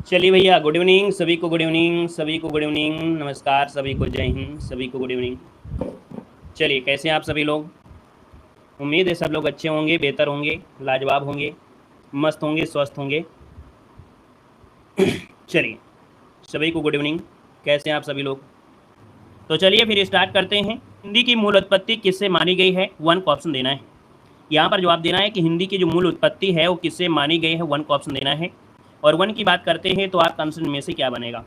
चलिए भैया, good evening सभी को, गुड इवनिंग सभी को, गुड इवनिंग, नमस्कार सभी को, जय हिंद सभी को, गुड इवनिंग। चलिए, कैसे हैं आप सभी लोग? उम्मीद है सब लोग अच्छे होंगे, बेहतर होंगे, लाजवाब होंगे, मस्त होंगे, स्वस्थ होंगे। चलिए, सभी को गुड इवनिंग। कैसे हैं आप सभी लोग? तो चलिए फिर स्टार्ट करते हैं। हिंदी की मूल उत्पत्ति किससे मानी गई है? वन को ऑप्शन देना है। यहाँ पर जवाब देना है कि हिंदी की जो मूल उत्पत्ति है वो किससे मानी गई है, वन को ऑप्शन देना है। और वन की बात करते हैं तो आपका आंसर में से क्या बनेगा?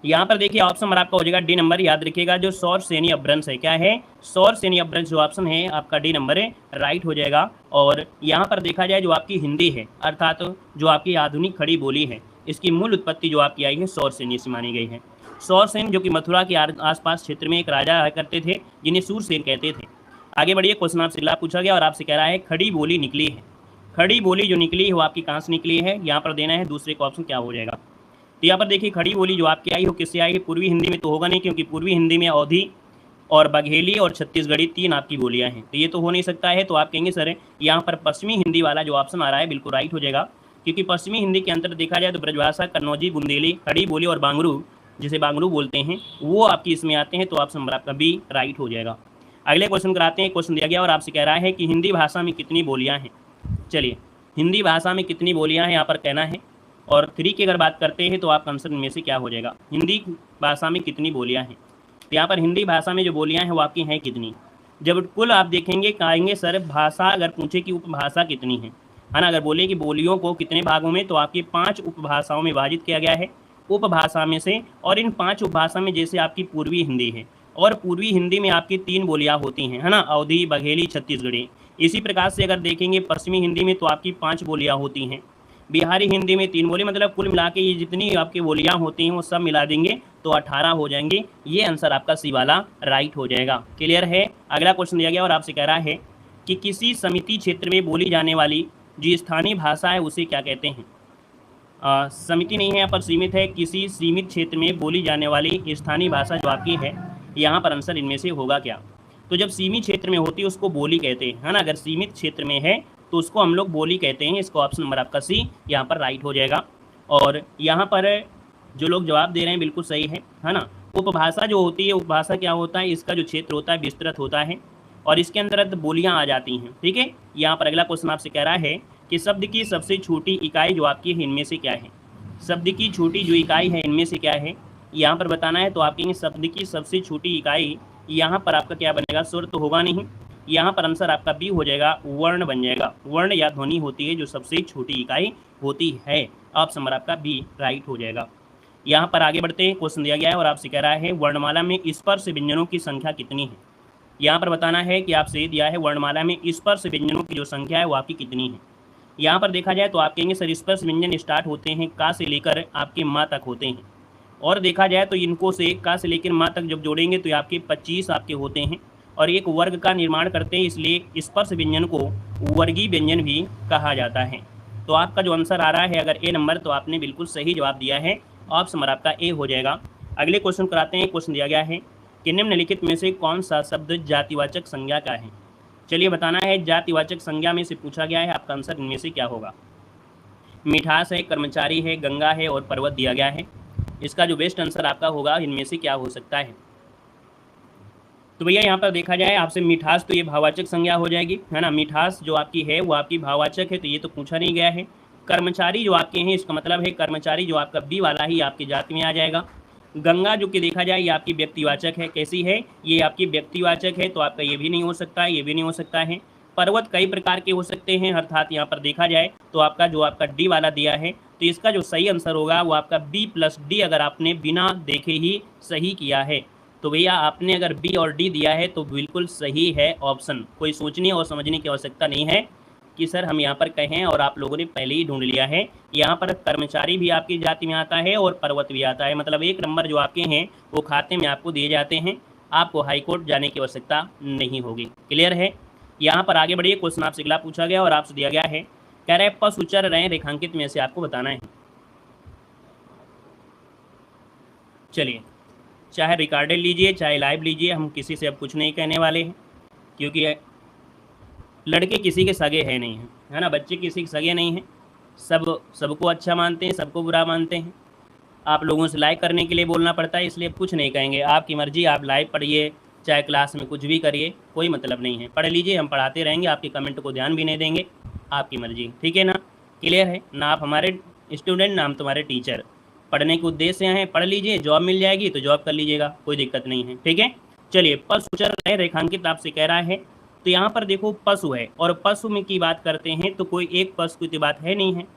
यहाँ पर देखिए ऑप्शन नंबर आपका हो जाएगा डी नंबर। याद रखिएगा जो सौर सैन्य अपभ्रंश है, क्या है? सौर सैन्य अपभ्रंश जो ऑप्शन है आपका डी नंबर है, राइट हो जाएगा। और यहाँ पर देखा जाए जो आपकी हिंदी है, अर्थात जो आपकी आधुनिक खड़ी बोली है, इसकी मूल उत्पत्ति जो आपकी आई है सौर सैन्य से मानी गई है। सौरसेन जो कि मथुरा के आसपास क्षेत्र में एक राजा आया करते थे, जिन्हें सूरसेन कहते थे। आगे बढ़िए, क्वेश्चन आपसे अगला पूछा गया और आपसे कह रहा है खड़ी बोली निकली है। खड़ी बोली जो निकली है वो आपकी कहाँ से निकली है? यहाँ पर देना है दूसरे का ऑप्शन क्या हो जाएगा। तो यहाँ पर देखिए खड़ी बोली जो आपकी आई हो किससे आई है? पूर्वी हिंदी में तो होगा नहीं, क्योंकि पूर्वी हिंदी में अवधी और बघेली और छत्तीसगढ़ी तीन आपकी बोलियां हैं, तो ये तो हो नहीं सकता है। तो आप कहेंगे सर यहाँ पर पश्चिमी हिंदी वाला जो ऑप्शन आ रहा है बिल्कुल राइट हो जाएगा, क्योंकि पश्चिमी हिंदी के अंतर्गत देखा जाए तो ब्रजभाषा, कन्नौजी, बुंदेली, खड़ी बोली और बांगरू, जिसे बांगरू बोलते हैं, वो आपकी इसमें आते हैं। तो ऑप्शन नंबर आपका बी राइट हो जाएगा। अगले क्वेश्चन कराते हैं। क्वेश्चन दिया गया और आपसे कह रहा है कि हिंदी भाषा में कितनी बोलियाँ हैं। चलिए, हिंदी भाषा में कितनी बोलियाँ हैं यहाँ पर कहना है। और 3 की अगर बात करते हैं तो आपका आंसर इनमें से क्या हो जाएगा? हिंदी भाषा में कितनी बोलियाँ हैं। तो यहाँ पर हिंदी भाषा में जो बोलियाँ हैं वो आपकी हैं कितनी? जब कुल आप देखेंगे कहेंगे सर भाषा अगर पूछे कि उपभाषा कितनी है ना, अगर बोले कि बोलियों को कितने भागों में, तो आपकी 5 उपभाषाओं में विभाजित किया गया है उपभाषा में से। और इन 5 उपभाषा में जैसे आपकी पूर्वी हिंदी है, और पूर्वी हिंदी में आपकी 3 बोलियाँ होती हैं, है ना, अवधी, बघेली, छत्तीसगढ़ी। इसी प्रकार से अगर देखेंगे पश्चिमी हिंदी में तो आपकी 5 बोलियाँ होती हैं। बिहारी हिंदी में 3 बोली, मतलब कुल मिला के ये जितनी आपकी बोलियाँ होती हैं वो सब मिला देंगे तो 18 हो जाएंगे। ये आंसर आपका सी वाला राइट हो जाएगा। क्लियर है? अगला क्वेश्चन दिया गया और आपसे कह रहा है कि किसी समिति क्षेत्र में बोली जाने वाली जो स्थानीय भाषा है उसे क्या कहते हैं। समिति नहीं है यहाँ पर, सीमित है। किसी सीमित क्षेत्र में बोली जाने वाली स्थानीय भाषा जो आपकी है, यहाँ पर आंसर इनमें से होगा क्या? तो जब सीमित क्षेत्र में होती है उसको बोली कहते हैं, है ना। अगर सीमित क्षेत्र में है तो उसको हम लोग बोली कहते हैं। इसको ऑप्शन नंबर आपका सी यहाँ पर राइट हो जाएगा। और यहाँ पर जो लोग जवाब दे रहे हैं बिल्कुल सही है ना। उपभाषा जो होती है, उपभाषा क्या होता है? इसका जो क्षेत्र होता है विस्तृत होता है और इसके अंदर बोलियाँ आ जाती हैं। ठीक है, यहाँ पर अगला क्वेश्चन आपसे कह रहा है कि शब्द की सबसे छोटी इकाई जो आपकी है इनमें से क्या है। शब्द की छोटी जो इकाई है इनमें से क्या है, यहाँ पर बताना है। तो आप कहेंगे शब्द की सबसे छोटी इकाई, यहाँ पर आपका क्या बनेगा? स्वर तो होगा नहीं, यहाँ पर आंसर आपका बी हो जाएगा, वर्ण बन जाएगा। वर्ण या ध्वनि होती है जो सबसे छोटी इकाई होती है। ऑप्शन नंबर आपका बी राइट हो जाएगा। यहाँ पर आगे बढ़ते हैं। क्वेश्चन दिया गया है और आपसे कह रहा है वर्णमाला में स्पर्श व्यंजनों की संख्या कितनी है। यहाँ पर बताना है कि आपसे दिया है वर्णमाला में स्पर्श व्यंजनों की जो संख्या है वो आपकी कितनी है। यहाँ पर देखा जाए तो आप कहेंगे सर स्पर्श व्यंजन स्टार्ट होते हैं का से लेकर आपके माँ तक होते हैं, और देखा जाए तो इनको से का से लेकर माँ तक जब जोड़ेंगे तो आपके 25 आपके होते हैं और एक वर्ग का निर्माण करते हैं, इसलिए स्पर्श व्यंजन को वर्गीय व्यंजन भी कहा जाता है। तो आपका जो आंसर आ रहा है अगर ए नंबर, तो आपने बिल्कुल सही जवाब दिया है। ऑप्शन नंबर आपका ए हो जाएगा। अगले क्वेश्चन कराते हैं। क्वेश्चन दिया गया है कि निम्नलिखित में से कौन सा शब्द जातिवाचक संज्ञा का है। चलिए बताना है, जातिवाचक संज्ञा में से पूछा गया है, आपका आंसर इनमें से क्या होगा। मिठास है, कर्मचारी है, गंगा है और पर्वत दिया गया है। इसका जो बेस्ट आंसर आपका होगा इनमें से क्या हो सकता है। तो भैया यहाँ पर देखा जाए आपसे मिठास, तो ये भाववाचक संज्ञा हो जाएगी, है ना। मिठास जो आपकी है वो आपकी भाववाचक है, तो ये तो पूछा नहीं गया है। कर्मचारी जो आपके हैं इसका मतलब है कर्मचारी जो आपका बी वाला ही आपकी जाति में आ जाएगा। गंगा जो कि देखा जाए ये आपकी व्यक्तिवाचक है, कैसी है? ये आपकी व्यक्तिवाचक है, तो आपका ये भी नहीं हो सकता है, ये भी नहीं हो सकता है। पर्वत कई प्रकार के हो सकते हैं, अर्थात यहाँ पर देखा जाए तो आपका जो आपका डी वाला दिया है, तो इसका जो सही आंसर होगा वो आपका बी प्लस डी, अगर आपने बिना देखे ही सही किया है। तो भैया आपने अगर बी और डी दिया है तो बिल्कुल सही है ऑप्शन, कोई सोचने और समझने की आवश्यकता नहीं है कि सर हम यहाँ पर कहें, और आप लोगों ने पहले ही ढूंढ लिया है। यहाँ पर कर्मचारी भी आपकी जाति में आता है और पर्वत भी आता है, मतलब 1 नंबर जो आपके हैं वो खाते में आपको दिए जाते हैं। आपको हाईकोर्ट जाने की आवश्यकता नहीं होगी। क्लियर है? यहाँ पर आगे बढ़िए। क्वेश्चन आपसे अगला पूछा गया और आपसे दिया गया है, कह रहे पशु चर रहे रेखांकित में से आपको बताना है। चलिए, चाहे रिकॉर्डेड लीजिए चाहे लाइव लीजिए, हम किसी से अब कुछ नहीं कहने वाले हैं, क्योंकि लड़के किसी के सगे है नहीं हैं, है ना, बच्चे किसी के सगे नहीं हैं, सबको अच्छा मानते हैं, सबको बुरा मानते हैं। आप लोगों से लाइक करने के लिए बोलना पड़ता है, इसलिए कुछ नहीं कहेंगे। आपकी मर्ज़ी, आप लाइव पढ़िए चाहे क्लास में कुछ भी करिए, कोई मतलब नहीं है। पढ़ लीजिए, हम पढ़ाते रहेंगे, आपके कमेंट को ध्यान भी नहीं देंगे, आपकी मर्ज़ी। ठीक है ना? क्लियर है ना? आप हमारे स्टूडेंट ना हम तुम्हारे टीचर। पढ़ने के उद्देश्य से हैं, पढ़ लीजिए, जॉब मिल जाएगी तो जॉब कर लीजिएगा, कोई दिक्कत नहीं है। ठीक है, चलिए पशु चल रहे रेखांकित आपसे कह रहा है, तो यहाँ पर देखो पशु है, और पशु में की बात करते हैं तो कोई एक पशु की बात है नहीं है।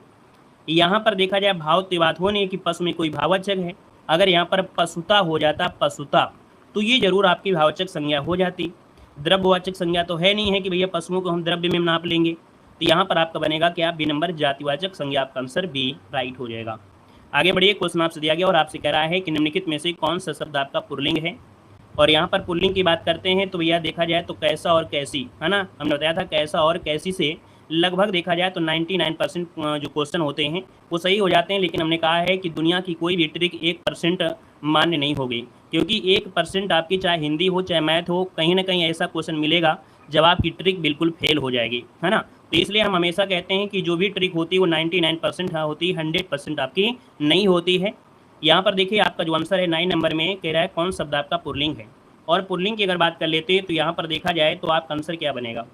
यहाँ पर देखा जाए भाव की बात हो नहीं कि पशु में कोई भाववाचक है। अगर यहाँ पर पशुता हो जाता, पशुता, तो ये जरूर आपकी भाववाचक संज्ञा हो जाती। द्रव्यवाचक संज्ञा तो है नहीं है कि भैया पशुओं को हम द्रव्य में नाप लेंगे, तो यहाँ पर आपका बनेगा क्या? बी नंबर जातिवाचक संज्ञा, आपका आंसर बी राइट हो जाएगा। आगे बढ़िए, क्वेश्चन आपसे दिया गया और आपसे कह रहा है कि निम्नलिखित में से कौन सा शब्द आपका पुल्लिंग है। और यहाँ पर पुल्लिंग की बात करते हैं तो भैया देखा जाए तो कैसा और कैसी, है ना? हमने बताया था कैसा और कैसी से लगभग देखा जाए तो 99% जो क्वेश्चन होते हैं वो सही हो जाते हैं। लेकिन हमने कहा है कि दुनिया की कोई भी ट्रिक 1% मान्य नहीं होगी, क्योंकि 1% आपकी चाहे हिंदी हो चाहे मैथ हो, कहीं ना कहीं ऐसा क्वेश्चन मिलेगा जब आपकी ट्रिक बिल्कुल फेल हो जाएगी, है ना? तो इसलिए हम हमेशा कहते हैं कि जो भी ट्रिक होती है वो 99% होती है, 100% आपकी नहीं होती है। यहाँ पर देखिए आपका जो आंसर है 9 नंबर में कह रहा है कौन शब्द आपका पुल्लिंग है। और पुल्लिंग की अगर बात कर लेते हैं तो यहाँ पर देखा जाए तो आपका आंसर क्या बनेगा?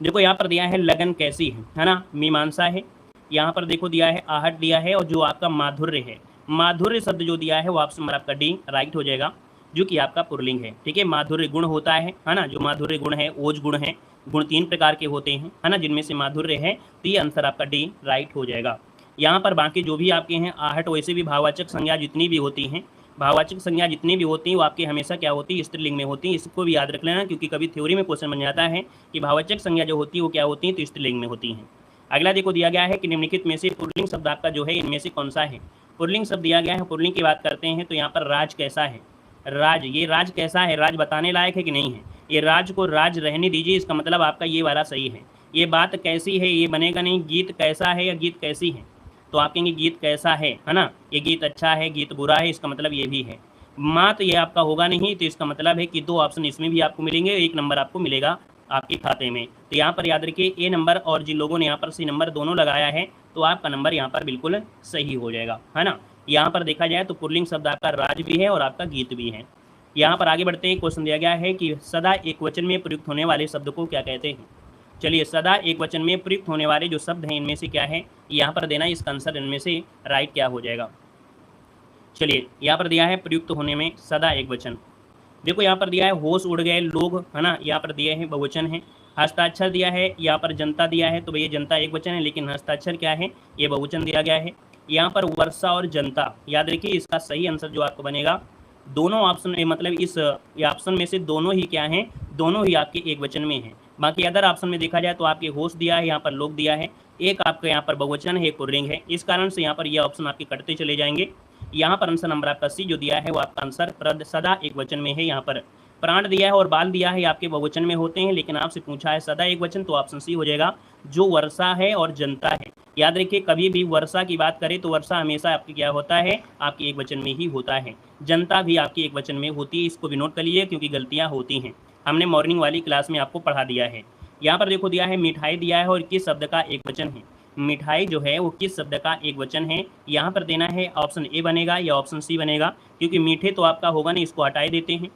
देखो यहाँ पर दिया है लगन कैसी है ना? मीमांसा है। यहाँ पर देखो दिया है आहट दिया है, और जो आपका माधुर्य है, माधुर्य शब्द जो दिया है वो ऑप्शन नंबर आपका डी राइट हो जाएगा, जो कि आपका पुल्लिंग है। ठीक है, माधुर्य गुण होता है ना? जो माधुर्य गुण है, ओज गुण है, गुण 3 प्रकार के होते हैं, है ना? जिनमें से माधुर्य है, तो ये आंसर आपका डी राइट हो जाएगा। यहाँ पर बाकी जो भी आपके हैं आहट, वैसे भी भाववाचक संज्ञा जितनी भी होती हैं, भाववाचक संज्ञा जितनी भी होती हैं वो आपकी हमेशा क्या होती है? स्त्रीलिंग में होती है। इसको भी याद रख लेना, क्योंकि कभी थ्योरी में क्वेश्चन बन जाता है कि भाववाचक संज्ञा जो होती है वो क्या होती है? तो स्त्रीलिंग में होती हैं। अगला देखो दिया गया है कि निम्नलिखित में से पुल्लिंग शब्द आपका जो है इनमें से कौन सा है? पुल्लिंग शब्द दिया गया है, पुल्लिंग की बात करते हैं तो यहाँ पर राज कैसा है? राज, ये राज कैसा है? राज बताने लायक है कि नहीं है? ये राज को राज रहने दीजिए, इसका मतलब आपका ये वाला सही है। ये बात कैसी है ये बनेगा नहीं, गीत कैसा है या गीत कैसी है, तो आप कहेंगे गीत कैसा है ना? ये गीत अच्छा है, गीत बुरा है, इसका मतलब ये भी है। मात ये आपका होगा नहीं, तो इसका मतलब है कि 2 ऑप्शन इसमें भी आपको मिलेंगे, 1 नंबर आपको मिलेगा आपके खाते में। तो यहाँ पर याद रखिए ए नंबर, और जिन लोगों ने यहाँ पर सी नंबर दोनों लगाया है तो आपका नंबर यहाँ पर बिल्कुल सही हो जाएगा, है ना? यहाँ पर देखा जाए तो पुल्लिंग शब्द आपका राज भी है और आपका गीत भी है। यहाँ पर आगे बढ़ते हैं, क्वेश्चन दिया गया है कि सदा एक वचन में प्रयुक्त होने वाले शब्द को क्या कहते हैं? चलिए, सदा एक वचन में प्रयुक्त होने वाले जो शब्द हैं इनमें से क्या है यहाँ पर देना, इसका आंसर इनमें से राइट क्या हो जाएगा? चलिए, यहाँ पर दिया है प्रयुक्त होने में सदा एक वचन। देखो यहाँ पर दिया है होश उड़ गए लोग, है ना? यहाँ पर दिया है बहुवचन है। हस्ताक्षर दिया है, यहाँ पर जनता दिया है, तो भैया जनता एक वचन है, लेकिन हस्ताक्षर क्या है? ये बहुवचन दिया गया है। यहाँ पर वर्षा और जनता, याद रखिए इसका सही आंसर जो आपको बनेगा, दोनों ऑप्शन मतलब इस ऑप्शन में से दोनों ही क्या हैं? दोनों ही आपके एक वचन में हैं। बाकी अदर ऑप्शन में देखा जाए तो आपके होश दिया है, यहाँ पर लोग दिया है, एक आपका यहाँ पर बहुवचन है, एक पुल्लिंग है। इस कारण से यहाँ पर ये ऑप्शन आपके कटते चले जाएंगे। यहाँ पर आंसर नंबर आपका सी जो दिया है वो आपका आंसर सदा एक वचन में है। यहाँ पर प्राण दिया है और बाल दिया है, आपके बहुवचन में होते हैं, लेकिन आपसे पूछा है सदा एक वचन, तो ऑप्शन सी हो जाएगा, जो वर्षा है और जनता है। याद रखिए कभी भी वर्षा की बात करें तो वर्षा हमेशा आपकी क्या होता है? आपकी एक वचन में ही होता है। जनता भी आपकी एक वचन में होती है, इसको भी नोट कर लीजिए क्योंकि गलतियाँ होती हैं, हमने मॉर्निंग वाली क्लास में आपको पढ़ा दिया है। यहाँ पर देखो दिया है मिठाई दिया है और किस शब्द का एक वचन है? मिठाई जो है वो किस शब्द का एक वचन है? यहाँ पर देना है ऑप्शन ए बनेगा या ऑप्शन सी बनेगा, क्योंकि मीठे तो आपका होगा नहीं, इसको हटाए देते हैं।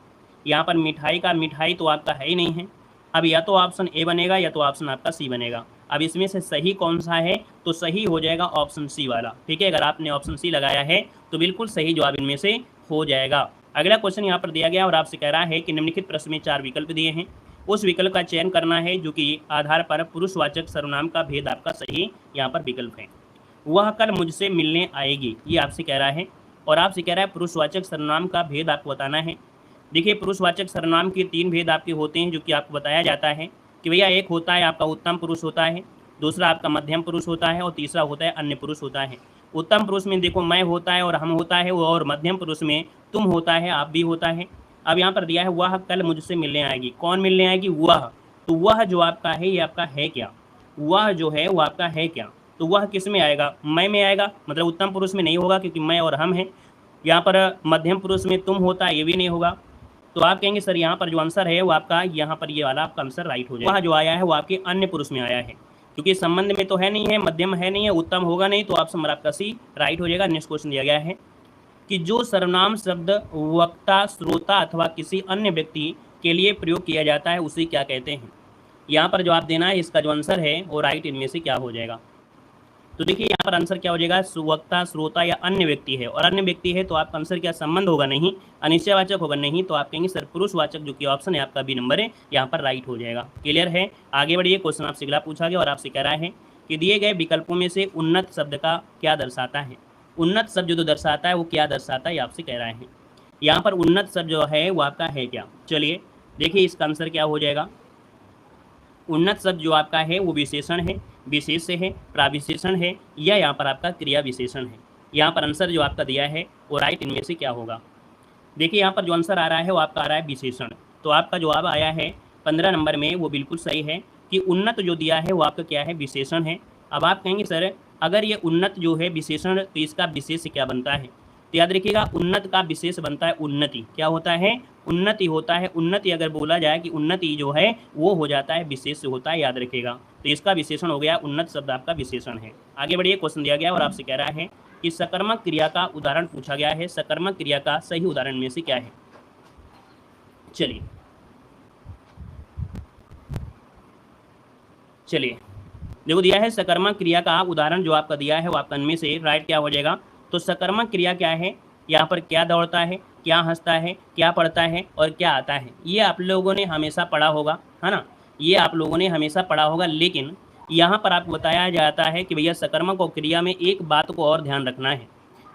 यहाँ पर मिठाई का मिठाई तो आपका है ही नहीं है। अब या तो ऑप्शन ए बनेगा या तो ऑप्शन आपका सी बनेगा। अब इसमें से सही कौन सा है? तो सही हो जाएगा ऑप्शन सी वाला। ठीक है, अगर आपने ऑप्शन सी लगाया है तो बिल्कुल सही जवाब इनमें से हो जाएगा। अगला क्वेश्चन यहाँ पर दिया गया और आपसे कह रहा है कि निम्नलिखित प्रश्न में 4 विकल्प दिए हैं, उस विकल्प का चयन करना है जो कि आधार पर पुरुषवाचक सर्वनाम का भेद आपका सही यहाँ पर विकल्प है। वह कल मुझसे मिलने आएगी, ये आपसे कह रहा है, और आपसे कह रहा है पुरुषवाचक सर्वनाम का भेद आपको बताना है। देखिए पुरुषवाचक सर्वनाम के 3 भेद आपके होते हैं जो कि आपको बताया जाता है कि भैया एक होता है आपका उत्तम पुरुष होता है, दूसरा आपका मध्यम पुरुष होता है और तीसरा होता है अन्य पुरुष होता है। उत्तम पुरुष में देखो मैं होता है और हम होता है, और मध्यम पुरुष में तुम होता है, आप भी होता है। अब यहाँ पर दिया है वह कल मुझसे मिलने आएगी, कौन मिलने आएगी? वह। तो वह जो आपका है ये आपका है क्या? वह जो है वो आपका है क्या? तो वह किस में आएगा? मैं में आएगा, मतलब उत्तम पुरुष में नहीं होगा क्योंकि मैं और हम हैं। यहाँ पर मध्यम पुरुष में तुम होता है, ये भी नहीं होगा। तो आप कहेंगे सर यहाँ पर जो आंसर है वो आपका यहाँ पर ये वाला आपका आंसर राइट हो जाएगा। वह जो आया है वो आपके अन्य पुरुष में आया है, क्योंकि संबंध में तो है नहीं है, मध्यम है नहीं है, उत्तम होगा नहीं, तो ऑप्शन नंबर आपका सी राइट हो जाएगा। नेक्स्ट क्वेश्चन दिया गया है कि जो सर्वनाम शब्द वक्ता, श्रोता अथवा किसी अन्य व्यक्ति के लिए प्रयोग किया जाता है उसे क्या कहते हैं। यहाँ पर जवाब देना है, इसका जो आंसर है वो राइट इनमें से क्या हो जाएगा। तो देखिए यहाँ पर आंसर क्या हो जाएगा, वक्ता, श्रोता या अन्य व्यक्ति है, और अन्य व्यक्ति है तो आपका आंसर क्या संबंध होगा नहीं, अनिश्चयवाचक होगा नहीं, तो आप कहेंगे सर पुरुषवाचक, जो कि ऑप्शन है आपका बी नंबर है यहाँ पर राइट हो जाएगा। क्लियर है, आगे बढ़िए। क्वेश्चन आपसे अगला पूछा गया और आपसे कह रहा है कि दिए गए विकल्पों में से उन्नत शब्द का क्या दर्शाता है। उन्नत शब्द जो दर्शाता है वो क्या दर्शाता है, आपसे कह रहा है। यहाँ पर उन्नत शब्द जो है वो आपका है क्या, चलिए देखिए इसका आंसर क्या हो जाएगा। उन्नत शब्द जो आपका है वो विशेषण है, विशेष है, प्राविशेषण है, या यहाँ पर आपका क्रिया विशेषण है। यहाँ पर आंसर जो आपका दिया है वो राइट इनमें से क्या होगा। देखिए यहाँ पर जो आंसर आ रहा है वो आपका आ रहा है विशेषण, तो आपका जवाब आया है 15 नंबर में, वो बिल्कुल सही है कि उन्नत जो दिया है वो आपका क्या है, विशेषण है। अब आप कहेंगे सर अगर ये उन्नत जो है विशेषण तो इसका विशेष क्या बनता है, तो याद रखिएगा उन्नत का विशेष बनता है उन्नति। क्या होता है, उन्नति होता है। उन्नति अगर बोला जाए कि उन्नति जो है वो हो जाता है विशेष होता है, याद रखिएगा। तो इसका विशेषण हो गया, उन्नत शब्द आपका विशेषण है। आगे बढ़िए, क्वेश्चन दिया गया और आपसे कह रहा है कि सकर्मक क्रिया का उदाहरण पूछा गया है। सकर्मक क्रिया का सही उदाहरण में से क्या है, चलिए देखो दिया है सकर्मक क्रिया का उदाहरण जो आपका दिया है वो आपका इनमें से राइट क्या हो जाएगा। तो सकर्मक क्रिया क्या है, यहाँ पर क्या दौड़ता है, क्या हंसता है, क्या पढ़ता है और क्या आता है, ये आप लोगों ने हमेशा पढ़ा होगा, है ना, ये आप लोगों ने हमेशा पढ़ा होगा। लेकिन यहाँ पर आपको बताया जाता है कि भैया सकर्मक और क्रिया में एक बात को और ध्यान रखना है,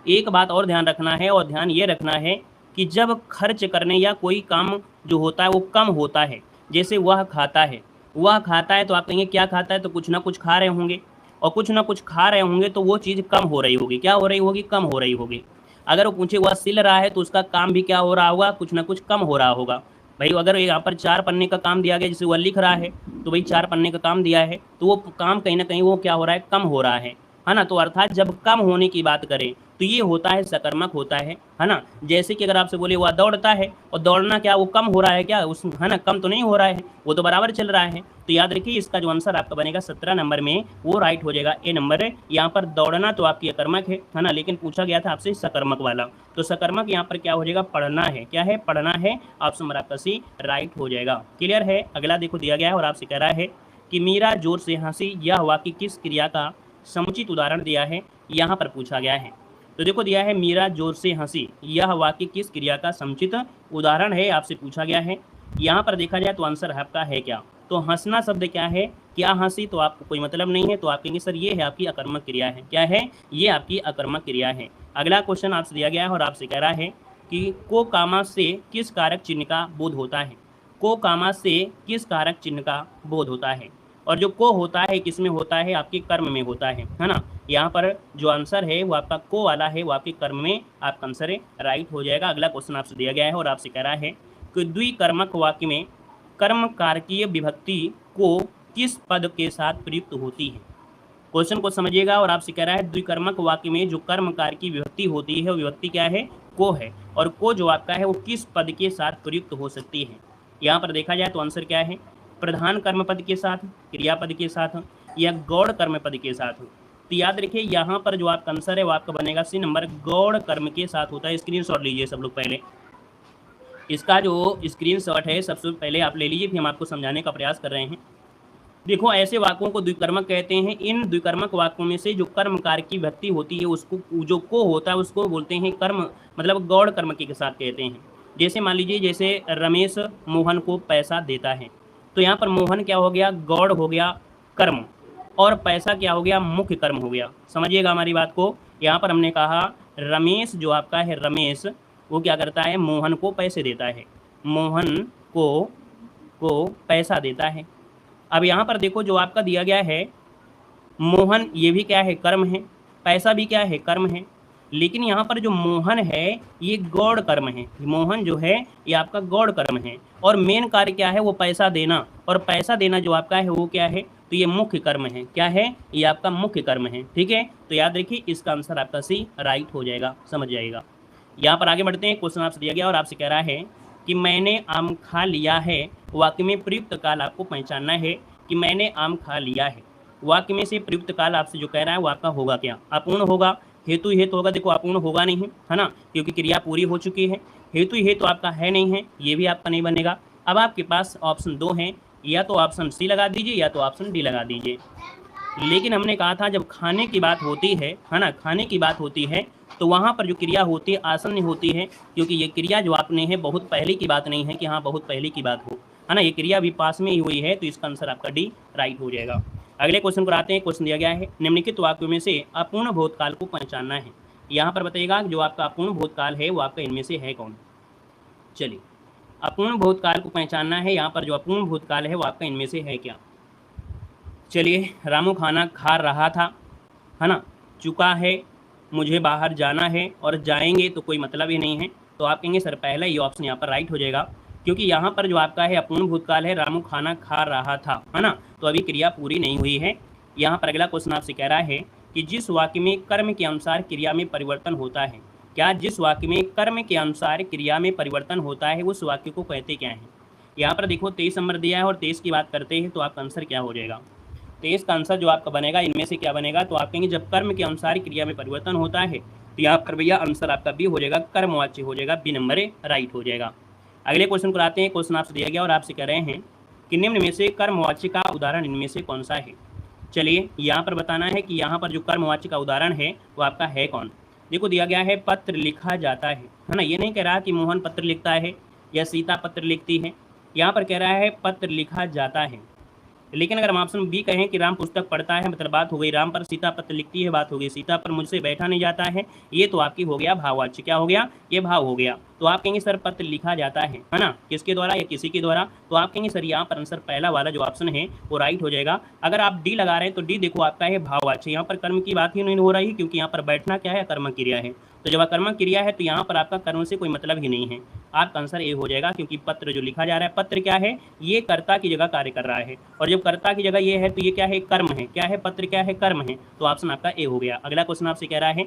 एक बात और ध्यान रखना है, और ध्यान ये रखना है कि जब खर्च करने या कोई काम जो होता है वो कम होता है, जैसे वह खाता है, वह खाता है, तो आप कहेंगे क्या खाता है, तो कुछ ना कुछ खा रहे होंगे, और कुछ ना कुछ खा रहे होंगे तो वो चीज़ कम हो रही होगी। क्या हो रही होगी, कम हो रही होगी। अगर वो पूछे वह सिल रहा है तो उसका काम भी क्या हो रहा होगा, कुछ ना कुछ कम हो रहा होगा। भाई अगर यहाँ पर 4 पन्ने का काम दिया गया, जैसे वह लिख रहा है तो भाई 4 पन्ने का काम दिया है, तो वो काम कहीं ना कहीं वो क्या हो रहा है, कम हो रहा है ना। तो अर्थात जब कम होने की बात करें तो ये होता है सकर्मक होता है ना। जैसे कि अगर आपसे बोले वह दौड़ता है, और दौड़ना क्या वो कम हो रहा है क्या, उस है ना, कम तो नहीं हो रहा है, वो तो बराबर चल रहा है। तो याद रखिए इसका जो आंसर आपका बनेगा 17 नंबर में वो राइट हो जाएगा, ए नंबर है। यहाँ पर दौड़ना तो आपकी अकर्मक है ना, लेकिन पूछा गया था आपसे सकर्मक वाला, तो सकर्मक यहाँ पर क्या हो जाएगा, पढ़ना है। क्या है, पढ़ना है। ऑप्शन नंबर आपका सी राइट हो जाएगा। क्लियर है, अगला देखो दिया गया है और आपसे कह रहा है कि मीरा जोर से हंसी, यह वाक्य किस क्रिया का समुचित उदाहरण दिया है, यहाँ पर पूछा गया है। तो देखो दिया है मीरा जोर से हंसी, यह वाक्य किस क्रिया का समुचित उदाहरण है, आपसे पूछा गया है। यहाँ पर देखा जाए तो आंसर आपका है क्या, तो हंसना शब्द क्या है, क्या हंसी, तो आपको कोई मतलब नहीं है, तो आप कहेंगे सर ये है आपकी अकर्मक क्रिया है। क्या है, ये आपकी अकर्मक क्रिया है। अगला क्वेश्चन आपसे दिया गया है और आपसे कह रहा है कि को कामा से किस कारक चिन्ह का बोध होता है। को कामा से किस कारक चिन्ह का बोध होता है, और जो को होता है किस में होता है, आपके कर्म में होता है ना। यहाँ पर जो आंसर है वो आपका को वाला है, वो आपके कर्म में आपका आंसर है, राइट हो जाएगा। अगला क्वेश्चन आपसे दिया गया है और आपसे कह रहा है कि द्विकर्मक वाक्य में कर्म कारकीय विभक्ति को किस पद के साथ प्रयुक्त होती है। क्वेश्चन को समझिएगा और आपसे कह रहा है द्विकर्मक वाक्य में जो कर्म कारकी विभक्ति होती है वो विभक्ति क्या है, को है, और को जो आपका है वो किस पद के साथ प्रयुक्त हो सकती है। यहाँ पर देखा जाए तो आंसर क्या है, प्रधान कर्म पद के साथ, क्रियापद के साथ, या गौड़ कर्म पद के साथ। तो याद रखिए यहाँ पर जो आपका आंसर है वो आपका बनेगा सी नंबर, गौड़ कर्म के साथ होता है। स्क्रीनशॉट लीजिए सब लोग, पहले इसका जो स्क्रीनशॉट है सबसे पहले आप ले लीजिए, फिर हम आपको समझाने का प्रयास कर रहे हैं। देखो ऐसे वाक्यों को द्विकर्मक कहते हैं। इन द्विकर्मक वाक्यों में से जो कर्म कार की विभक्ति होती है उसको जो को होता है उसको बोलते हैं कर्म, मतलब गौड़ कर्म के साथ कहते हैं। जैसे मान लीजिए जैसे रमेश मोहन को पैसा देता है, तो यहाँ पर मोहन क्या हो गया, गौड़ हो गया कर्म, और पैसा क्या हो गया, मुख्य कर्म हो गया। समझिएगा हमारी बात को, यहाँ पर हमने कहा रमेश जो आपका है, रमेश वो क्या करता है, मोहन को पैसे देता है, मोहन को पैसा देता है। अब यहाँ पर देखो जो आपका दिया गया है मोहन, ये भी क्या है, कर्म है, पैसा भी क्या है, कर्म है, लेकिन यहाँ पर जो मोहन है ये गौड़ कर्म है। मोहन जो है ये आपका गौड़ कर्म है, और मेन कार्य क्या है, वो पैसा देना, और पैसा देना जो आपका है वो क्या है, तो ये मुख्य कर्म है। क्या है, ये आपका मुख्य कर्म है। ठीक है, तो याद रखिए इसका आंसर आपका सी राइट हो जाएगा, समझ जाएगा। यहाँ पर आगे बढ़ते हैं, क्वेश्चन आपसे दिया गया और आपसे कह रहा है कि मैंने आम खा लिया है, वाक्य में प्रयुक्त काल आपको पहचानना है कि मैंने आम खा लिया है। वाक्य में से प्रयुक्त काल आपसे जो कह रहा है वो आपका होगा क्या, अपूर्ण होगा, हेतु हेतु होगा। देखो अपूर्ण होगा नहीं है ना, क्योंकि क्रिया पूरी हो चुकी है। हेतु हेतु आपका है नहीं है, ये भी आपका नहीं बनेगा। अब आपके पास ऑप्शन 2 है, या तो ऑप्शन सी लगा दीजिए या तो ऑप्शन डी लगा दीजिए। लेकिन हमने कहा था जब खाने की बात होती है ना, खाने की बात होती है तो वहाँ पर जो क्रिया होती है आसन्न होती है, क्योंकि ये क्रिया जो आपने है बहुत पहले की बात नहीं है कि हाँ बहुत पहले की बात हो, है ना, ये क्रिया भी पास में ही हुई है, तो इसका आंसर आपका डी राइट हो जाएगा। अगले क्वेश्चन पर आते हैं। क्वेश्चन दिया गया है निम्नलिखित वाक्यों में से अपूर्ण भूतकाल को पहचानना है। यहाँ पर बताइएगा जो आपका अपूर्ण भूतकाल है वो आपका इनमें से है कौन। चलिए अपूर्ण भूतकाल को पहचानना है, यहाँ पर जो अपूर्ण भूतकाल है वो आपका इनमें से है क्या। चलिए रामू खाना खा रहा था, है ना, चुका है, मुझे बाहर जाना है और जाएंगे तो कोई मतलब ही नहीं है, तो आप कहेंगे सर पहला ये ऑप्शन यहाँ पर राइट हो जाएगा, क्योंकि यहाँ पर जो आपका है अपूर्ण भूतकाल है रामू खाना खा रहा था, है ना, तो अभी क्रिया पूरी नहीं हुई है। यहाँ पर अगला क्वेश्चन आपसे कह रहा है कि जिस वाक्य में कर्म के अनुसार क्रिया में परिवर्तन होता है, क्या जिस वाक्य में कर्म के अनुसार क्रिया में परिवर्तन होता है उस वाक्य को कहते क्या है। यहाँ पर देखो 23 नंबर दिया है और 23 की बात करते हैं तो आपका आंसर क्या हो जाएगा। 23 का आंसर जो आपका बनेगा इनमें से क्या बनेगा, तो आप कहेंगे जब कर्म के अनुसार क्रिया में परिवर्तन होता है, तो यहाँ पर भैया आंसर आपका बी हो जाएगा, कर्मवाच्य हो जाएगा, बी नंबर राइट हो जाएगा। अगले क्वेश्चन पर आते हैं। क्वेश्चन आपसे दिया गया और आपसे कह रहे हैं कि निम्न में से कर्मवाच्य का उदाहरण इनमें से कौन सा है। चलिए यहाँ पर बताना है कि यहाँ पर जो कर्मवाच्य का उदाहरण है वो आपका है कौन। देखो दिया गया है पत्र लिखा जाता है ना, ये नहीं कह रहा कि मोहन पत्र लिखता है या सीता पत्र लिखती है, यहाँ पर कह रहा है पत्र लिखा जाता है। लेकिन अगर हम ऑप्शन बी कहें कि राम पुस्तक पढ़ता है, मतलब बात हो गई राम पर, सीता पत्र लिखती है, बात हो गई सीता पर मुझसे बैठा नहीं जाता है, ये तो आपकी हो गया भाववाच्य, क्या हो गया, ये भाव हो गया। तो आप कहेंगे सर पत्र लिखा जाता है ना, किसके द्वारा या किसी के द्वारा, तो आप कहेंगे सर यहाँ पर आंसर पहला वाला जो ऑप्शन है वो राइट हो जाएगा। अगर आप डी लगा रहे हैं तो डी देखो आपका है भाववाच्य, यहाँ पर कर्म की बात ही नहीं हो रही, क्योंकि यहाँ पर बैठना क्या है, कर्म क्रिया है, तो जब कर्म क्रिया है तो यहाँ पर आपका कर्म से कोई मतलब ही नहीं है, आपका आंसर ए हो जाएगा, क्योंकि पत्र जो लिखा जा रहा है, पत्र क्या है, ये कर्ता की जगह कार्य कर रहा है, और जब कर्ता की जगह ये है तो ये क्या है, कर्म है, क्या है, पत्र क्या है, कर्म है, तो ऑप्शन आपका ए हो गया। अगला क्वेश्चन आपसे कह रहा है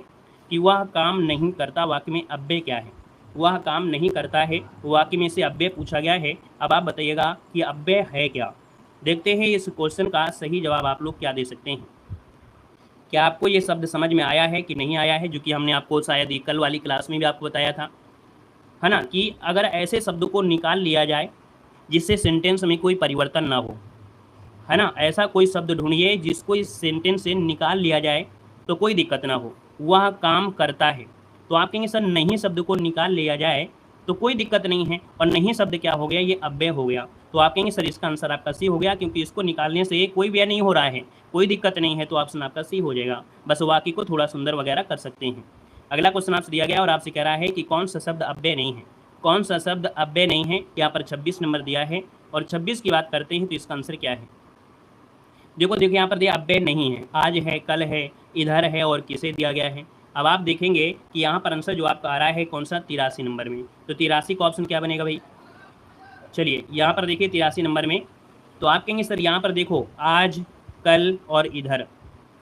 कि वह काम नहीं करता, वाक्य में अव्यय क्या है। वह काम नहीं करता है, वाक्य में से अव्यय पूछा गया है। अब आप बताइएगा कि अव्यय है क्या। देखते हैं इस क्वेश्चन का सही जवाब आप लोग क्या दे सकते हैं। क्या आपको ये शब्द समझ में आया है कि नहीं आया है, जो कि हमने आपको शायद कल वाली क्लास में भी आपको बताया था, है ना, कि अगर ऐसे शब्दों को निकाल लिया जाए जिससे सेंटेंस में कोई परिवर्तन ना हो, है ना, ऐसा कोई शब्द ढूंढिए जिसको इस सेंटेंस से निकाल लिया जाए तो कोई दिक्कत ना हो। वह काम करता है, तो आप कहेंगे सर नहीं शब्द को निकाल लिया जाए तो कोई दिक्कत नहीं है, और नहीं शब्द क्या हो गया, ये अव्यय हो गया, तो आप कहेंगे सर इसका आंसर आपका सी हो गया, क्योंकि इसको निकालने से कोई व्यय नहीं हो रहा है, कोई दिक्कत नहीं है, तो ऑप्शन आपका सी हो जाएगा। बस वाक्य को थोड़ा सुंदर वगैरह कर सकते हैं। अगला क्वेश्चन आपसे दिया गया और आपसे कह रहा है कि कौन सा शब्द अव्यय नहीं है। कौन सा शब्द अव्यय नहीं है, यहाँ पर 26 नंबर दिया है, और 26 की बात करते हैं तो इसका आंसर क्या है। देखो यहाँ पर दिया अव्यय नहीं है, आज है, कल है, इधर है और किसे दिया गया है। अब आप देखेंगे कि यहाँ पर आंसर जो आपका आ रहा है कौन सा, 83 नंबर में, तो 83 का ऑप्शन क्या बनेगा भाई। चलिए यहाँ पर देखिए 83 नंबर में, तो आप कहेंगे सर यहाँ पर देखो आज, कल और इधर,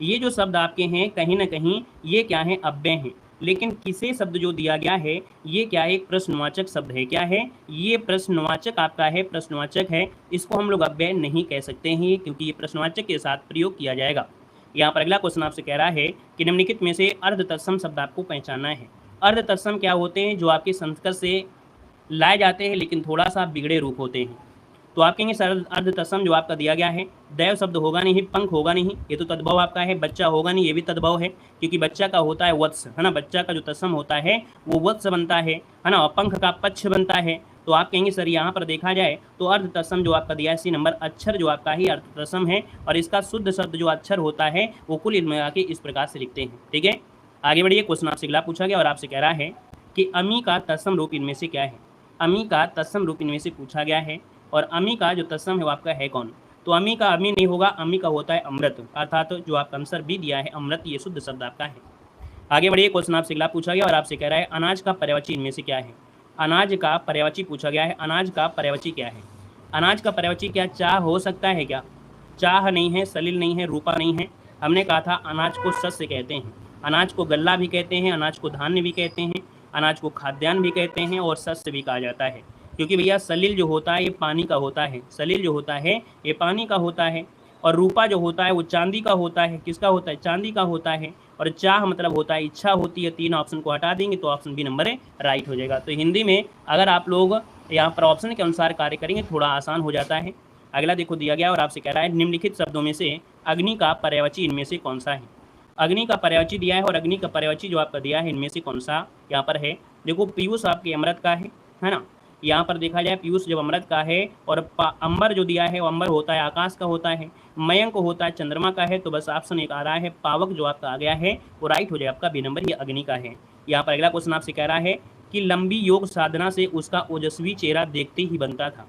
ये जो शब्द आपके हैं कहीं ना कहीं ये क्या है, अव्यय हैं, लेकिन किसे शब्द जो दिया गया है ये क्या है, एक प्रश्नवाचक शब्द है, क्या है, ये प्रश्नवाचक आपका है, प्रश्नवाचक है, इसको हम लोग अव्यय नहीं कह सकते हैं, क्योंकि ये प्रश्नवाचक के साथ प्रयोग किया जाएगा। यहाँ पर अगला क्वेश्चन आपसे कह रहा है कि निम्नलिखित में से अर्ध तत्सम शब्द आपको पहचानना है। अर्ध तत्सम क्या होते हैं, जो आपके संस्कृत से लाए जाते हैं लेकिन थोड़ा सा बिगड़े रूप होते हैं, तो आप कहेंगे सर अर्ध तत्सम जो आपका दिया गया है, दैव शब्द होगा नहीं, पंख होगा नहीं, ये तो तद्भव आपका है, बच्चा होगा नहीं, ये भी तद्भव है, क्योंकि बच्चा का होता है वत्स, है ना, बच्चा का जो तत्सम होता है वो वत्स बनता है ना, और पंख का पक्ष बनता है, तो आप कहेंगे सर यहाँ पर देखा जाए तो अर्ध तत्सम जो आपका दिया है सी नंबर, अक्षर जो आपका ही अर्ध तत्सम है, और इसका शुद्ध शब्द जो अक्षर होता है वो कुल मिला के इस प्रकार से लिखते हैं। ठीक है, आगे बढ़िए। क्वेश्चन आपसे अगला पूछा गया और आपसे कह रहा है कि अमी का तत्सम रूप इनमें से क्या है। अमी का तत्सम रूप इनमें से पूछा गया है, और अमी का जो तत्सम है वो आपका है कौन, तो अमी का अमी नहीं होगा, अमी का होता है अमृत, अर्थात जो आपका आंसर भी दिया है अमृत, ये शुद्ध शब्द आपका है। आगे बढ़िए। क्वेश्चन आपसे अगला पूछा गया और आपसे कह रहा है अनाज का पर्यायवाची इनमें से क्या है। अनाज का पर्यायवाची पूछा गया है, अनाज का पर्यायवाची क्या है। अनाज का पर्यायवाची क्या चाह हो सकता है क्या, चाह नहीं है, सलिल नहीं है, रूपा नहीं है। हमने कहा था अनाज को शस्य कहते हैं, अनाज को गल्ला भी कहते हैं, अनाज को धान्य भी कहते हैं, अनाज को खाद्यान्न भी कहते हैं, और शस्य भी कहा जाता है, क्योंकि भैया सलिल जो होता है ये पानी का होता है, सलिल जो होता है ये पानी का होता है, और रूपा जो होता है वो चांदी का होता है, किसका होता है, चांदी का होता है। और चाह मतलब होता है इच्छा होती है। 3 ऑप्शन को हटा देंगे तो ऑप्शन बी नंबर राइट हो जाएगा। तो हिंदी में अगर आप लोग यहाँ पर ऑप्शन के अनुसार कार्य करेंगे थोड़ा आसान हो जाता है। अगला देखो दिया गया और आपसे कह रहा है निम्नलिखित शब्दों में से अग्नि का पर्यायवाची इनमें से कौन सा है। अग्नि का पर्यायवाची दिया है और अग्नि का पर्यायवाची जो आपका दिया है इनमें से कौन सा यहाँ पर है। देखो पीयूष आपके अमृत का है ना। यहाँ पर देखा जाए पीयूष जब अमृत का है और अंबर जो दिया है वो अंबर होता है आकाश का होता है, मयंक होता है चंद्रमा का है। तो बस ऑप्शन एक आ रहा है पावक जो आपका आ गया है वो राइट हो जाए आपका बी नंबर, ये अग्नि का है। यहाँ पर अगला क्वेश्चन आपसे कह रहा है कि लंबी योग साधना से उसका ओजस्वी चेहरा देखते ही बनता था।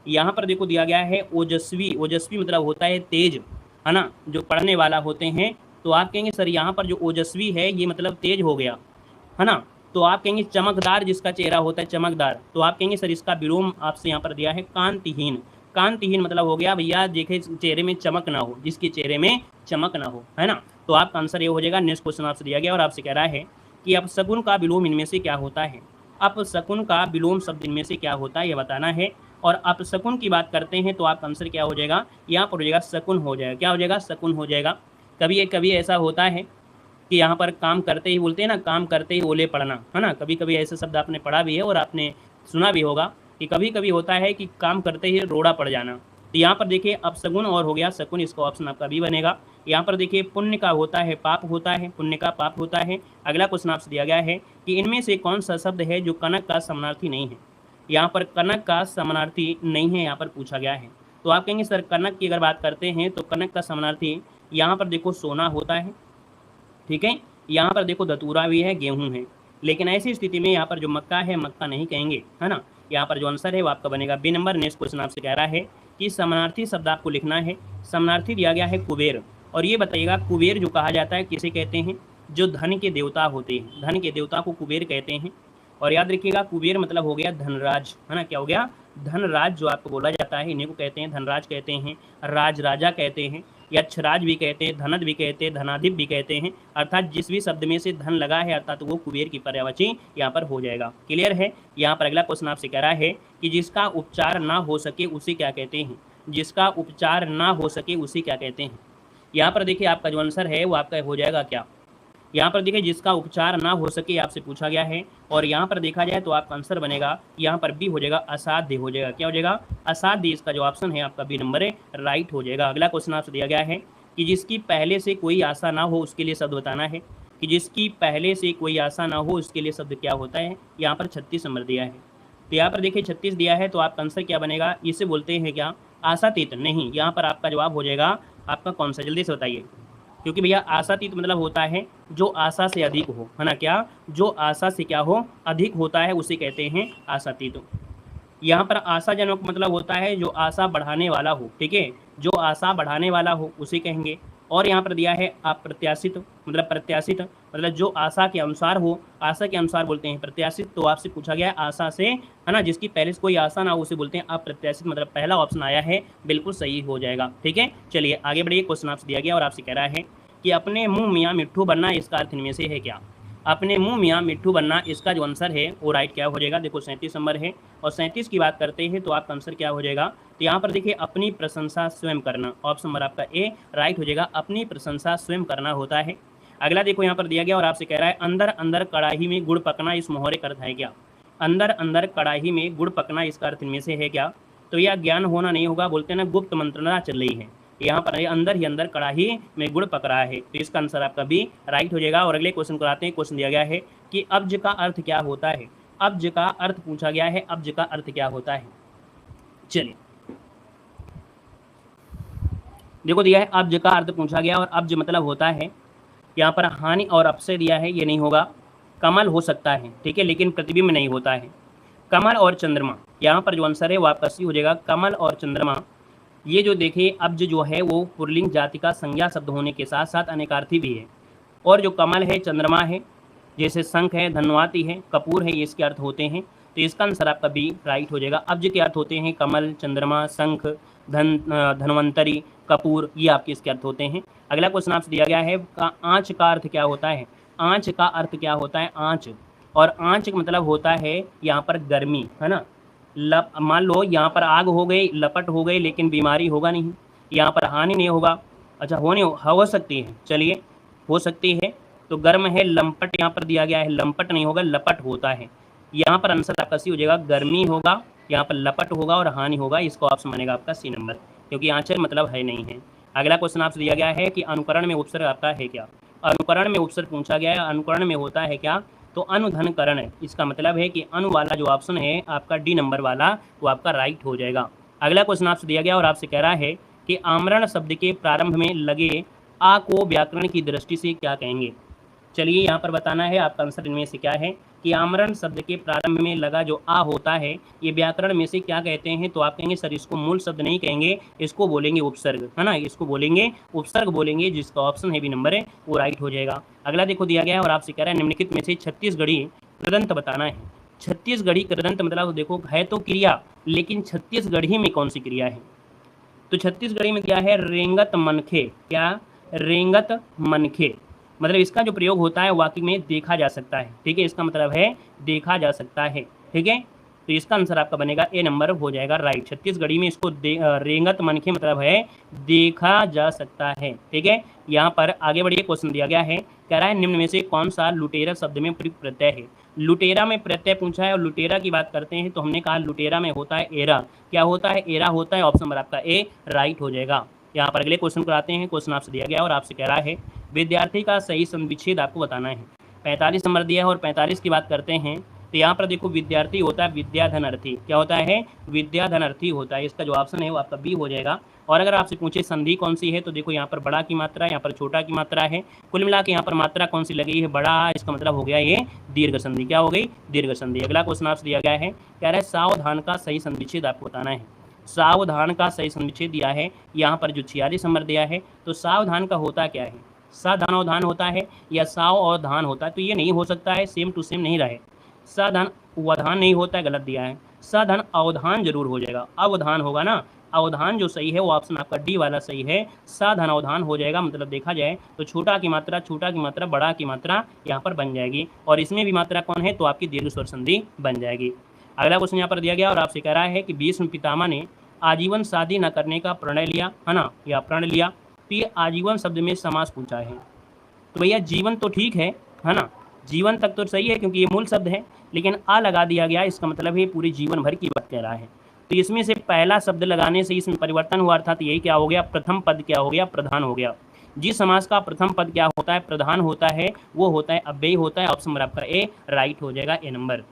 यहाँ पर देखो दिया गया है ओजस्वी, ओजस्वी मतलब होता है तेज, है ना, जो पढ़ने वाला होते हैं। तो आप कहेंगे सर यहाँ पर जो ओजस्वी है ये मतलब तेज हो गया, है ना। तो आप कहेंगे चमकदार जिसका चेहरा होता है चमकदार, तो आप कहेंगे सर इसका विलोम आपसे यहाँ पर दिया है कांतिहीन। कांतिहीन मतलब हो गया भैया देखे चेहरे में चमक ना हो, जिसके चेहरे में चमक ना हो, है ना। तो आपका आंसर ये हो जाएगा। नेक्स्ट क्वेश्चन आपसे दिया गया और आपसे कह रहा है कि अपशकुन का विलोम इनमें से क्या होता है। अपशकुन का विलोम शब्द इनमें से क्या होता है ये बताना है। और अपशकुन की बात करते हैं तो आपका आंसर क्या हो जाएगा, यहाँ पर हो जाएगा शकुन हो जाएगा। क्या हो जाएगा, शकुन हो जाएगा। कभी ऐसा होता है कि यहाँ पर काम करते ही बोलते हैं ना, काम करते ही ओले पड़ना, है ना। कभी कभी ऐसे शब्द आपने पढ़ा भी है और आपने सुना भी होगा कि कभी कभी होता है कि काम करते ही रोड़ा पड़ जाना। तो यहाँ पर देखिए अपशगुन और हो गया शकुन, इसका ऑप्शन आपका भी बनेगा। यहाँ पर देखिए पुण्य का होता है पाप होता है, पुण्य का पाप होता है। अगला क्वेश्चन आपसे दिया गया है कि इनमें से कौन सा शब्द है जो कनक का समानार्थी नहीं है। यहाँ पर कनक का समानार्थी नहीं है यहाँ पर पूछा गया है। तो आप कहेंगे सर कनक की अगर बात करते हैं तो कनक का समानार्थी यहाँ पर देखो सोना होता है, ठीक है। यहाँ पर देखो धतूरा भी है, गेहूं है। लेकिन ऐसी स्थिति में यहाँ पर जो मक्का है मक्का नहीं कहेंगे, है ना। यहाँ पर जो आंसर है वो आपका बनेगा बी नंबर। नेक्स्ट क्वेश्चन आपसे कह रहा है कि समानार्थी शब्द आपको लिखना है। समानार्थी दिया गया है कुबेर, और ये बताइएगा कुबेर जो कहा जाता है किसे कहते हैं, जो धन के देवता होते हैं, धन के देवता को कुबेर कहते हैं। और याद रखिएगा कुबेर मतलब हो गया धनराज, है ना। क्या हो गया, धनराज जो आपको बोला जाता है इन्हीं को कहते हैं धनराज कहते हैं, राज राजा कहते हैं, यक्षराज भी कहते हैं, धनद भी कहते हैं, धनाधिप भी कहते हैं। अर्थात जिस भी शब्द में से धन लगा है अर्थात वो कुबेर की पर्यायवाची यहाँ पर हो जाएगा। क्लियर है। यहाँ पर अगला क्वेश्चन आपसे कह रहा है कि जिसका उपचार ना हो सके उसे क्या कहते हैं। जिसका उपचार ना हो सके उसे क्या कहते हैं। यहाँ पर देखिए आपका जो आंसर है वो आपका हो जाएगा क्या, यहाँ पर देखिए जिसका उपचार ना हो सके आपसे पूछा गया है। और यहाँ पर देखा जाए तो आपका आंसर बनेगा यहाँ पर बी हो जाएगा, असाध्य हो जाएगा। क्या हो जाएगा, असाध्य। इसका जो ऑप्शन है आपका बी नंबर है, राइट हो जाएगा। अगला क्वेश्चन आपसे दिया गया है कि जिसकी पहले से कोई आशा ना हो उसके लिए शब्द बताना है। कि जिसकी पहले से कोई आशा ना हो उसके लिए शब्द क्या होता है। यहाँ पर 36 नंबर दिया है, तो यहाँ पर देखिए 36 दिया है, तो आपका आंसर क्या बनेगा, इसे बोलते हैं क्या, आशातीत। नहीं, यहाँ पर आपका जवाब हो जाएगा आपका कौन सा, जल्दी से बताइए। क्योंकि भैया आशातीत मतलब होता है जो आशा से अधिक हो, है ना। क्या, जो आशा से क्या हो, अधिक होता है उसे कहते हैं आशातीत। यहाँ पर आशाजनक मतलब होता है जो आशा बढ़ाने वाला हो, ठीक है, जो आशा बढ़ाने वाला हो उसे कहेंगे। और यहाँ पर दिया है अप्रत्याशित मतलब प्रत्याशित मतलब जो आशा के अनुसार हो, आशा के अनुसार बोलते हैं प्रत्याशित। तो आपसे पूछा गया है आशा से, है ना, जिसकी पहले से कोई आशा ना हो उसे बोलते हैं अप्रत्याशित। मतलब पहला ऑप्शन आया है, बिल्कुल सही हो जाएगा। ठीक है, चलिए आगे बढ़िए। क्वेश्चन आपसे दिया गया और आपसे कह रहा है कि अपने मुँह मियाँ मिट्ठू बनना, इसका अर्थ इनमें से है क्या। अपने मुँह मियाँ मिट्ठू बनना, इसका जो आंसर है वो राइट क्या हो जाएगा। देखो 37 नंबर है, और 37 की बात करते हैं तो आपका आंसर क्या हो जाएगा। तो यहाँ पर देखिए अपनी प्रशंसा स्वयं करना, ऑप्शन नंबर आपका ए राइट हो जाएगा। अपनी प्रशंसा स्वयं करना होता है। अगला देखो यहाँ पर दिया गया और आपसे कह रहा है अंदर अंदर कड़ाही में गुड़ पकना, इस मोहरे का अर्थ है क्या। अंदर अंदर कड़ाही में गुड़ पकना, इसका अर्थ इनमें से है क्या। तो यह ज्ञान होना नहीं होगा, बोलते हैं ना गुप्त मंत्रणा चल रही है। यहाँ पर अंदर ही अंदर कड़ाही में गुड़ पक रहा है, तो इसका आंसर आपका भी राइट हो जाएगा। और अगले क्वेश्चन को आते हैं। क्वेश्चन दिया गया है कि अब्ज का अर्थ क्या होता है। अब्ज का अर्थ पूछा गया है, अब्ज का अर्थ क्या होता है। चलिए देखो दिया है अब्ज का अर्थ पूछा गया, और अब्ज मतलब होता है यहाँ पर हानि और अपसे दिया है, ये नहीं होगा। कमल हो सकता है, ठीक है, लेकिन प्रतिबिंब नहीं होता है। कमल और चंद्रमा, यहाँ पर जो आंसर है वो आपका सी हो जाएगा, कमल और चंद्रमा। ये जो देखिए अब्ज जो है वो पुल्लिंग जाति का संज्ञा शब्द होने के साथ साथ अनेकार्थी भी है। और जो कमल है, चंद्रमा है, जैसे शंख है, धनवाती है, कपूर है, ये इसके अर्थ होते हैं। तो इसका आंसर आपका बी राइट हो जाएगा। अब्ज के अर्थ होते हैं कमल, चंद्रमा, शंख, धनवंतरी, कपूर, ये आपके इसके अर्थ होते हैं। अगला क्वेश्चन आपसे दिया गया है आँच का अर्थ क्या होता है। आँच का अर्थ क्या होता है, आँच। और आँच का मतलब होता है यहाँ पर गर्मी, है ना। मान लो यहाँ पर आग हो गई, लपट हो गई, लेकिन बीमारी होगा नहीं। यहाँ पर हानि नहीं होगा। अच्छा हो सकती है, चलिए हो सकती है। तो गर्म है लंपट यहाँ पर दिया गया है, लंपट नहीं होगा लपट होता है। यहाँ पर आंसर आपका सी हो जाएगा, गर्मी होगा, यहाँ पर लपट होगा और हानि होगा। इसको ऑप्शन बनेगा आपका सी नंबर, क्योंकि आंचल मतलब है नहीं है। अगला क्वेश्चन आपसे दिया गया है कि अनुकरण में उपसर्ग आपका है क्या। अनुकरण में उपसर्ग पूछा गया है, अनुकरण में होता है क्या, तो अनुधनकरण है। इसका मतलब है कि अनु वाला जो ऑप्शन है आपका डी नंबर वाला, वो आपका राइट हो जाएगा। अगला क्वेश्चन आपसे दिया गया और आपसे कह रहा है कि आमरण शब्द के प्रारंभ में लगे आ को व्याकरण की दृष्टि से क्या कहेंगे। चलिए यहाँ पर बताना है आपका आंसर इनमें से क्या है कि आमरण शब्द के प्रारंभ में लगा जो आ होता है ये व्याकरण में से क्या कहते हैं। तो आप कहेंगे सर इसको मूल शब्द नहीं कहेंगे, इसको बोलेंगे उपसर्ग, है ना, इसको बोलेंगे उपसर्ग बोलेंगे, जिसका ऑप्शन है बी नंबर है वो राइट हो जाएगा। अगला देखो दिया गया है और आपसे कह रहा है निम्नलिखित में से छत्तीसगढ़ी कृदंत बताना है। छत्तीसगढ़ी कृदंत मतलब देखो है तो क्रिया, लेकिन छत्तीसगढ़ी में कौन सी क्रिया है। तो छत्तीसगढ़ी में क्या है, रेंगत मनखे, क्या रेंगत मनखे, मतलब इसका जो प्रयोग होता है वाक्य में देखा जा सकता है। ठीक है, इसका मतलब है देखा जा सकता है। ठीक है, तो इसका आंसर आपका बनेगा ए नंबर हो जाएगा राइट। छत्तीसगढ़ी में इसको रेंगत मनखे मतलब है देखा जा सकता है। ठीक है, यहाँ पर आगे बढ़िए क्वेश्चन दिया गया है, कह रहा है निम्न में से कौन सा लुटेरा शब्द में प्रयुक्त प्रत्यय है। लुटेरा में प्रत्यय पूछा है और लुटेरा की बात करते हैं तो हमने कहा लुटेरा में होता है एरा। क्या होता है, एरा होता है। ऑप्शन नंबर आपका ए राइट हो जाएगा। यहाँ पर अगले क्वेश्चन को आते हैं। क्वेश्चन आपसे दिया गया और आपसे कह रहा है विद्यार्थी का सही संविच्छेद आपको बताना है। 45 नंबर दिया है और 45 की बात करते हैं तो यहाँ पर देखो विद्यार्थी होता है विद्याधनर्थी। क्या होता है, विद्याधनर्थी होता है। इसका जो ऑप्शन है वो आपका बी हो जाएगा। और अगर आपसे पूछे संधि कौन सी है तो देखो यहाँ पर बड़ा की मात्रा, यहाँ पर छोटा की मात्रा है, कुल मिला के यहाँ पर मात्रा कौन सी लगी है, बड़ा। इसका मतलब हो गया ये दीर्घ संधि। क्या हो गई, दीर्घ संधि। अगला क्वेश्चन आपसे दिया गया है, कह रहा है सावधान का सही संविच्छेद आपको बताना है। सावधान का सही संविच्छेद दिया है यहाँ पर जो 46 नंबर दिया है। तो सावधान का होता क्या है, साधान अवधान होता है या साव और धान होता है। तो ये नहीं हो सकता है, सेम टू सेम नहीं रहे। साधान अवधान नहीं होता है, गलत दिया है। साधान अवधान जरूर हो जाएगा, अवधान होगा ना। अवधान जो सही है वो ऑप्शन आपका डी वाला सही है, साधान अवधान हो जाएगा। मतलब देखा जाए तो छोटा की मात्रा बड़ा की मात्रा यहाँ पर बन जाएगी और इसमें भी मात्रा कौन है तो आपकी दीर्घ स्वर संधि बन जाएगी। अगला क्वेश्चन यहाँ पर दिया गया और आपसे कह रहा है कि भीष्म पितामह ने आजीवन शादी न करने का प्रणय लिया, है ना, या प्रण लिया। तो ये आजीवन शब्द में समास पूछा है। तो भैया जीवन तो ठीक है ना, जीवन तक तो सही है क्योंकि ये मूल शब्द है, लेकिन आ लगा दिया गया, इसका मतलब है पूरी जीवन भर की बात कह रहा है। तो इसमें से पहला शब्द लगाने से इसमें परिवर्तन हुआ, अर्थात यही क्या हो गया, प्रथम पद क्या हो गया, प्रधान हो गया। जिस समास का प्रथम पद क्या होता है, प्रधान होता है, वो होता है अव्ययी होता है। ऑप्शन नंबर आपका ए राइट हो जाएगा, ए नंबर।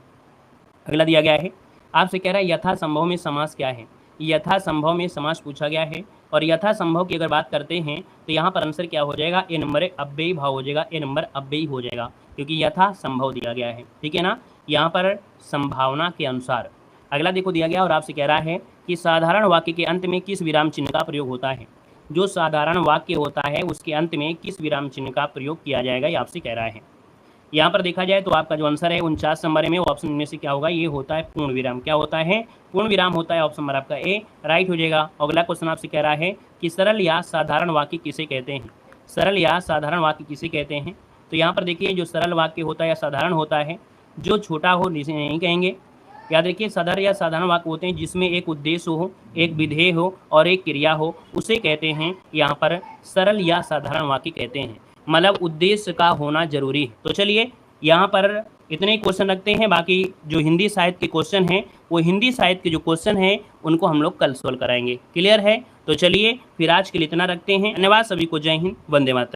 अगला दिया गया है आपसे कह रहा है यथा संभव में समास क्या है। यथा संभव में समास पूछा गया है और यथा संभव की अगर बात करते हैं तो यहाँ पर आंसर क्या हो जाएगा, ए नंबर अव्ययी भाव हो जाएगा, ए नंबर अव्ययी हो जाएगा क्योंकि यथा संभव दिया गया है। ठीक है ना, यहाँ पर संभावना के अनुसार। अगला देखो दिया गया और आपसे कह रहा है कि साधारण वाक्य के अंत में किस विराम चिन्ह का प्रयोग होता है। जो साधारण वाक्य होता है उसके अंत में किस विराम चिन्ह का प्रयोग किया जाएगा, ये आपसे कह रहा है। यहाँ पर देखा जाए तो आपका जो आंसर है 49 नंबर में ऑप्शन में से क्या होगा, ये होता है पूर्ण विराम। क्या होता है, पूर्ण विराम होता है। ऑप्शन नंबर आपका ए राइट हो जाएगा। अगला क्वेश्चन आपसे कह रहा है कि सरल या साधारण वाक्य किसे कहते हैं। सरल या साधारण वाक्य किसे कहते हैं। तो यहाँ पर देखिए जो सरल वाक्य होता है या साधारण होता है, जो छोटा हो जिसे नहीं कहेंगे। याद रखिए साधारण या साधारण वाक्य होते हैं जिसमें एक उद्देश्य हो, एक विधेय हो और एक क्रिया हो, उसे कहते हैं यहाँ पर सरल या साधारण वाक्य कहते हैं। मतलब उद्देश्य का होना जरूरी है। तो चलिए यहाँ पर इतने ही क्वेश्चन रखते हैं, बाकी जो हिंदी साहित्य के क्वेश्चन हैं वो हिंदी साहित्य के जो क्वेश्चन हैं उनको हम लोग कल सॉल्व कराएंगे। क्लियर है, तो चलिए फिर आज के लिए इतना रखते हैं। धन्यवाद सभी को, जय हिंद, वंदे मातरम।